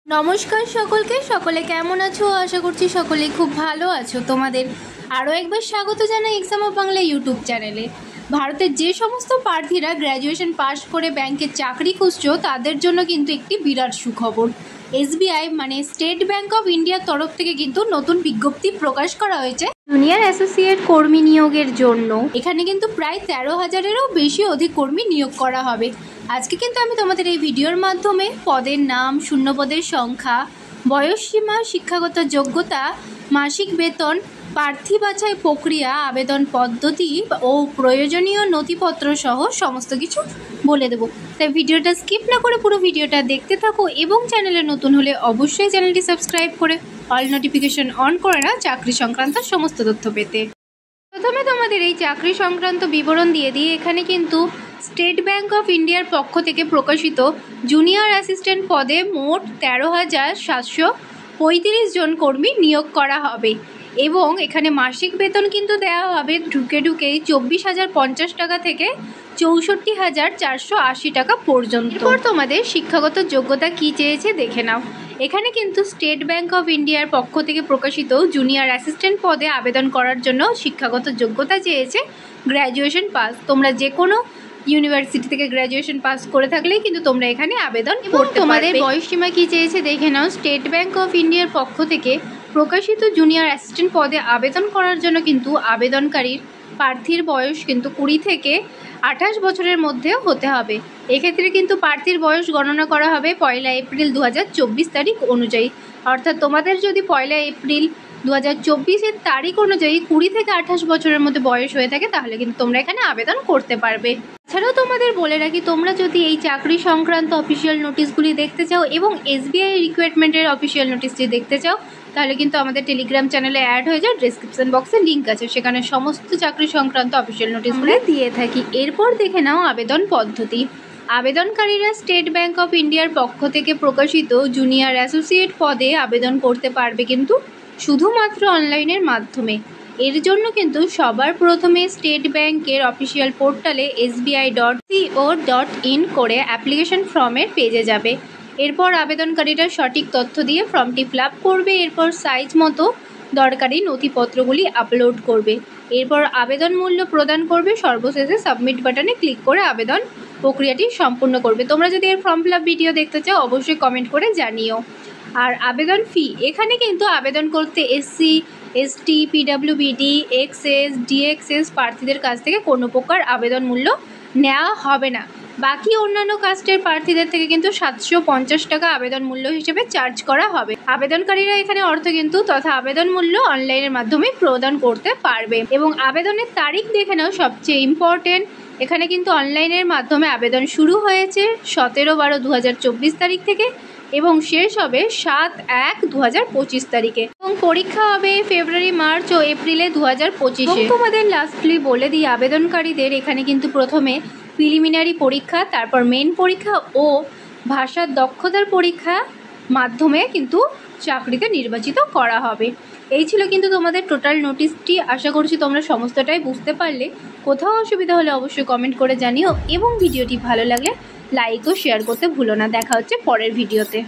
নমস্কার সকলকে। সকলে কেমন আছো? আশা করছি সকলেই খুব ভালো আছো। তোমাদের আরও একবার স্বাগত জানাই এক্সাম অফ বাংলা ইউটিউব চ্যানেলে। ভারতের যে সমস্ত প্রার্থীরা গ্র্যাজুয়েশন পাস করে ব্যাংকে চাকরি খুঁজছো তাদের জন্য কিন্তু একটি বিরাট সুখবর। এসবিআই মানে স্টেট ব্যাংক অফ ইন্ডিয়ার তরফ থেকে কিন্তু নতুন বিজ্ঞপ্তি প্রকাশ করা হয়েছে জুনিয়র অ্যাসোসিয়েট কর্মী নিয়োগের জন্য। এখানে কিন্তু প্রায় 13,000-এরও অধিক কর্মী নিয়োগ করা হবে। আজকে কিন্তু আমি তোমাদের এই ভিডিওর মাধ্যমে পদের নাম, শূন্যপদের সংখ্যা, বয়সসীমা, শিক্ষাগত যোগ্যতা, মাসিক বেতন, প্রার্থী বাছাই প্রক্রিয়া, আবেদন পদ্ধতি ও প্রয়োজনীয় নথিপত্র সহ সমস্ত কিছু বলে দেবো। তাই ভিডিওটা স্কিপ না করে পুরো ভিডিওটা দেখতে থাকো এবং চ্যানেলে নতুন হলে অবশ্যই চ্যানেলটি সাবস্ক্রাইব করে অল নোটিফিকেশন অন করে না চাকরি সংক্রান্ত সমস্ত তথ্য পেতে। প্রথমে তোমাদের এই চাকরি সংক্রান্ত বিবরণ দিয়ে দিই। এখানে কিন্তু স্টেট ব্যাংক অফ ইন্ডিয়ার পক্ষ থেকে প্রকাশিত জুনিয়র অ্যাসিস্ট্যান্ট পদে মোট 13,735 জন কর্মী নিয়োগ করা হবে এবং এখানে মাসিক বেতন কিন্তু দেওয়া হবে ঢুকেই 24,050 টাকা থেকে 64,480 টাকা পর্যন্ত। এরপর তোমাদের শিক্ষাগত যোগ্যতা কী চেয়েছে দেখে নাও। এখানে কিন্তু স্টেট ব্যাংক অফ ইন্ডিয়ার পক্ষ থেকে প্রকাশিত জুনিয়র অ্যাসিস্ট্যান্ট পদে আবেদন করার জন্য শিক্ষাগত যোগ্যতা চেয়েছে গ্র্যাজুয়েশন পাস। তোমরা যে কোনো ইউনিভার্সিটি থেকে গ্র্যাজুয়েশন পাস করে থাকলেই কিন্তু তোমরা এখানে আবেদন করতে পারবে। তোমাদের বয়সসীমা কী চেয়েছে দেখে নাও। স্টেট ব্যাংক অফ ইন্ডিয়ার পক্ষ থেকে প্রকাশিত জুনিয়র অ্যাসিস্ট্যান্ট পদে আবেদন করার জন্য কিন্তু আবেদনকারীর প্রার্থীর বয়স কিন্তু 20 থেকে 28 বছরের মধ্যে হতে হবে। এক্ষেত্রে কিন্তু প্রার্থীর বয়স গণনা করা হবে 1 এপ্রিল 2024 তারিখ অনুযায়ী। অর্থাৎ তোমাদের যদি 1 এপ্রিল 2024-এর তারিখ অনুযায়ী 20 থেকে 28 বছরের মধ্যে বয়স হয়ে থাকে তাহলে কিন্তু তোমরা এখানে আবেদন করতে পারবে। এছাড়াও তোমাদের বলে রাখি, তোমরা যদি এই চাকরি সংক্রান্ত অফিসিয়াল নোটিশগুলি দেখতে চাও এবং এসবিআই রিক্রুটমেন্টের অফিসিয়াল নোটিশটি দেখতে চাও তাহলে কিন্তু আমাদের টেলিগ্রাম চ্যানেলে অ্যাড হয়ে যাও। ডেসক্রিপশন বক্সে লিঙ্ক আছে, সেখানে সমস্ত চাকরি সংক্রান্ত অফিসিয়াল নোটিশগুলি দিয়ে থাকি। এরপর দেখে নাও আবেদন পদ্ধতি। আবেদনকারীরা স্টেট ব্যাংক অফ ইন্ডিয়ার পক্ষ থেকে প্রকাশিত জুনিয়র অ্যাসোসিয়েট পদে আবেদন করতে পারবে কিন্তু শুধুমাত্র অনলাইনের মাধ্যমে। এর জন্য কিন্তু সবার প্রথমে স্টেট ব্যাংকের অফিসিয়াল পোর্টালে sbi.co.in করে অ্যাপ্লিকেশন ফর্মের পেজে যাবে। এরপর আবেদনকারীরা সঠিক তথ্য দিয়ে ফর্মটি ফিল আপ করবে। এরপর সাইজ মতো দরকারি নথিপত্রগুলি আপলোড করবে। এরপর আবেদন মূল্য প্রদান করবে। সর্বশেষে সাবমিট বাটনে ক্লিক করে আবেদন প্রক্রিয়াটি সম্পূর্ণ করবে। তোমরা যদি এর ফর্ম ফিল আপ ভিডিও দেখতে চাও অবশ্যই কমেন্ট করে জানিও। আর আবেদন ফি, এখানে কিন্তু আবেদন করতে এসসি, এসটি, পিডাব্লিউবিডি, এক্সএস, ডিএক্সএস প্রার্থীদের কাছ থেকে কোনো প্রকার আবেদন মূল্য নেওয়া হবে না। বাকি অন্যান্য কাস্টের প্রার্থীদের থেকে কিন্তু 750 টাকা আবেদন মূল্য হিসেবে চার্জ করা হবে। আবেদনকারীরা এখানে অর্থ কিন্তু তথা আবেদন মূল্য অনলাইনের মাধ্যমে প্রদান করতে পারবে। এবং আবেদনের তারিখ দেখে নাও, সবচেয়ে ইম্পর্টেন্ট। এখানে কিন্তু অনলাইনের মাধ্যমে আবেদন শুরু হয়েছে 17/12/2024 তারিখ থেকে এবং শেষ হবে 7/1/2025 তারিখে এবং পরীক্ষা হবে ফেব্রুয়ারি, মার্চ ও এপ্রিলে 2025-এ। তোমাদের লাস্টলি বলে দিই, আবেদনকারীদের এখানে কিন্তু প্রথমে প্রিলিমিনারি পরীক্ষা, তারপর মেন পরীক্ষা ও ভাষার দক্ষতার পরীক্ষা মাধ্যমে কিন্তু চাকরিতে নির্বাচিত করা হবে। এই ছিল কিন্তু তোমাদের টোটাল নোটিশটি। আশা করছি তোমরা সমস্তটাই বুঝতে পারলে। কোথাও অসুবিধা হলে অবশ্যই কমেন্ট করে জানিও এবং ভিডিওটি ভালো লাগলে লাইক ও শেয়ার করতে ভুলো না। দেখা হচ্ছে পরের ভিডিওতে।